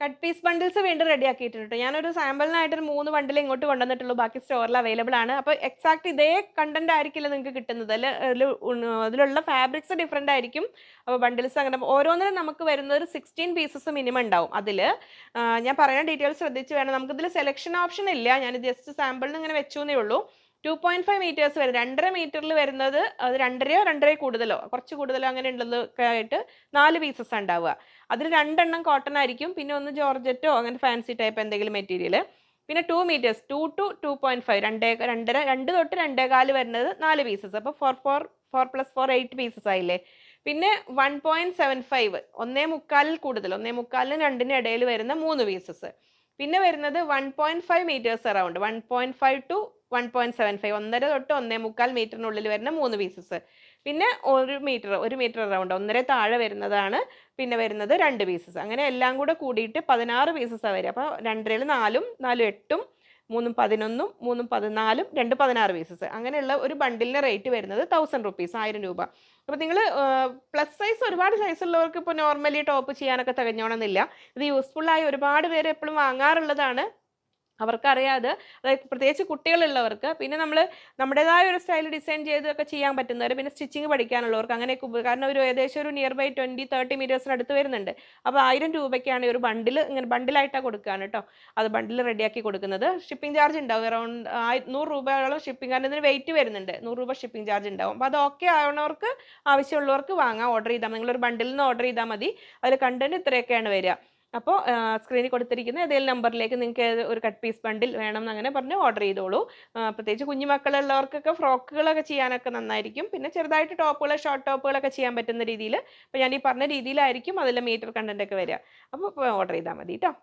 Cut piece bundles വീണ്ടും റെഡിയാക്കിയിട്ടുണ്ട്. ഞാനൊരു സാമ്പിളിനായിട്ടൊരു 3 ബണ്ടിൽ ഇങ്ങോട്ട് കൊണ്ടുവന്നിട്ടുള്ളൂ. ബാക്കി സ്റ്റോറിൽ അവൈലബിൾ ആണ്. അപ്പോൾ എക്സാക്റ്റ് ഇതേ കണ്ടന്റ് ആയിരിക്കില്ല നിങ്ങൾക്ക് കിട്ടുന്നത്. അതിലുള്ള ഫാബ്രിക്സ് ഡിഫറന്റ് ആയിരിക്കും. അപ്പോൾ ബണ്ടിൽസ് അങ്ങനെ ഓരോന്നിനും നമുക്ക് വരുന്നത് ഒരു 16 പീസസ് മിനിമം ഉണ്ടാവും. അതിൽ ഞാൻ പറയുന്ന ഡീറ്റെയിൽസ് ശ്രദ്ധിച്ച് വേണം. നമുക്കിതിൽ സെലക്ഷൻ ഓപ്ഷൻ ഇല്ല. ഞാൻ ജസ്റ്റ് സാമ്പിളിന് ഇങ്ങനെ വെച്ചു എന്നേ ഉള്ളൂ. 2.5 മീറ്റേഴ്സ് വരും. 2.5 മീറ്ററിൽ വരുന്നത് അത് 2.5യോ 2.5 കൂടുതലോ കുറച്ച് കൂടുതലോ അങ്ങനെ ഉള്ളതൊക്കെ ആയിട്ട് 4 പീസസ് ഉണ്ടാവുക. അതിൽ 2 എണ്ണം കോട്ടൺ ആയിരിക്കും. പിന്നെ ഒന്ന് ജോർജറ്റോ അങ്ങനെ ഫാൻസി ടൈപ്പ് എന്തെങ്കിലും മെറ്റീരിയൽ. പിന്നെ 2 മീറ്റേഴ്സ് 2 to 2.5 2 തൊട്ട് 2.25 വരുന്നത് 4 പീസസ്. അപ്പോൾ 4 + 4 8 പീസസ് ആയില്ലേ. പിന്നെ 1.75 1.25 കൂടുതൽ 1.25 2 ഇടയിൽ വരുന്ന 3 പീസസ്. പിന്നെ വരുന്നത് 1.5 മീറ്റേഴ്സ് അറൗണ്ട് 1.5 to 1.75 1.5 തൊട്ട് 1.25 മീറ്ററിനുള്ളിൽ വരുന്ന 3 പീസസ്. പിന്നെ 1 മീറ്റർ അറൗണ്ട് 1.5 താഴെ വരുന്നതാണ് പിന്നെ വരുന്നത് 2 പീസസ്. അങ്ങനെ എല്ലാം കൂടെ കൂടിയിട്ട് 16 പീസസാണ് വരിക. അപ്പോൾ 2ൽ 4ഉം 4 8ഉം 3 11ഉം 3 14ഉം 2 16 പീസസ്. അങ്ങനെയുള്ള ഒരു ബണ്ടിലിന് റേറ്റ് വരുന്നത് 1000 റുപ്പീസ് 1000 രൂപ. അപ്പോൾ നിങ്ങൾ പ്ലസ് സൈസ് ഒരുപാട് സൈസ് ഉള്ളവർക്ക് ഇപ്പോൾ നോർമലി ടോപ്പ് ചെയ്യാനൊക്കെ തികഞ്ഞോണമെന്നില്ല. ഇത് യൂസ്ഫുൾ ആയി ഒരുപാട് പേര് എപ്പോഴും വാങ്ങാറുള്ളതാണ്. അവർക്കറിയാതെ അതായത് പ്രത്യേകിച്ച് കുട്ടികളുള്ളവർക്ക് പിന്നെ നമ്മൾ നമ്മുടേതായ ഒരു സ്റ്റൈൽ ഡിസൈൻ ചെയ്തൊക്കെ ചെയ്യാൻ പറ്റുന്നവർ പിന്നെ സ്റ്റിച്ചിങ് പഠിക്കാനുള്ളവർക്ക് അങ്ങനെയൊക്കെ കാരണം ഒരു ഏകദേശം ഒരു നിയർ ബൈ 20-30 മീറ്റേഴ്സിന് അടുത്ത് വരുന്നുണ്ട്. അപ്പോൾ 1000 രൂപയ്ക്കാണ് ഒരു ബണ്ടിൽ ഇങ്ങനെ ബണ്ടിലായിട്ടാണ് കൊടുക്കുകയാണ് കേട്ടോ. അത് ബണ്ടിൽ റെഡിയാക്കി കൊടുക്കുന്നത്. ഷിപ്പിംഗ് ചാർജ് ഉണ്ടാവും അറൗണ്ട് 100 രൂപയോളം ഷിപ്പിംഗ്. കാരണം ഇതിന് വെയിറ്റ് വരുന്നുണ്ട് 100 രൂപ ഷിപ്പിംഗ് ചാർജ് ഉണ്ടാവും. അപ്പോൾ അത് ഓക്കെ ആവണവർക്ക് ആവശ്യമുള്ളവർക്ക് വാങ്ങാം. ഓർഡർ ചെയ്താൽ നിങ്ങളൊരു ബണ്ടിൽ നിന്ന് ഓർഡർ ചെയ്താൽ മതി. അതിൽ കണ്ടന്റ് ഇത്രയൊക്കെയാണ് വരിക. അപ്പോൾ സ്ക്രീനിൽ കൊടുത്തിരിക്കുന്ന ഏതെങ്കിലും നമ്പറിലേക്ക് നിങ്ങൾക്ക് ഒരു കട്ട് പീസ് ബണ്ടിൽ വേണം എന്ന് അങ്ങനെ പറഞ്ഞ് ഓർഡർ ചെയ്തോളൂ. പ്രത്യേകിച്ച് കുഞ്ഞു മക്കളുള്ളവർക്കൊക്കെ ഫ്രോക്കുകളൊക്കെ ചെയ്യാനൊക്കെ നന്നായിരിക്കും. പിന്നെ ചെറുതായിട്ട് ടോപ്പുകൾ ഷോർട്ട് ടോപ്പുകളൊക്കെ ചെയ്യാൻ പറ്റുന്ന രീതിയിൽ ഇപ്പോൾ ഞാൻ ഈ പറഞ്ഞ രീതിയിലായിരിക്കും അതിൽ മീറ്റർ കണ്ടന്റ് ഒക്കെ വരിക. അപ്പോൾ ഓർഡർ ചെയ്താൽ മതി കേട്ടോ.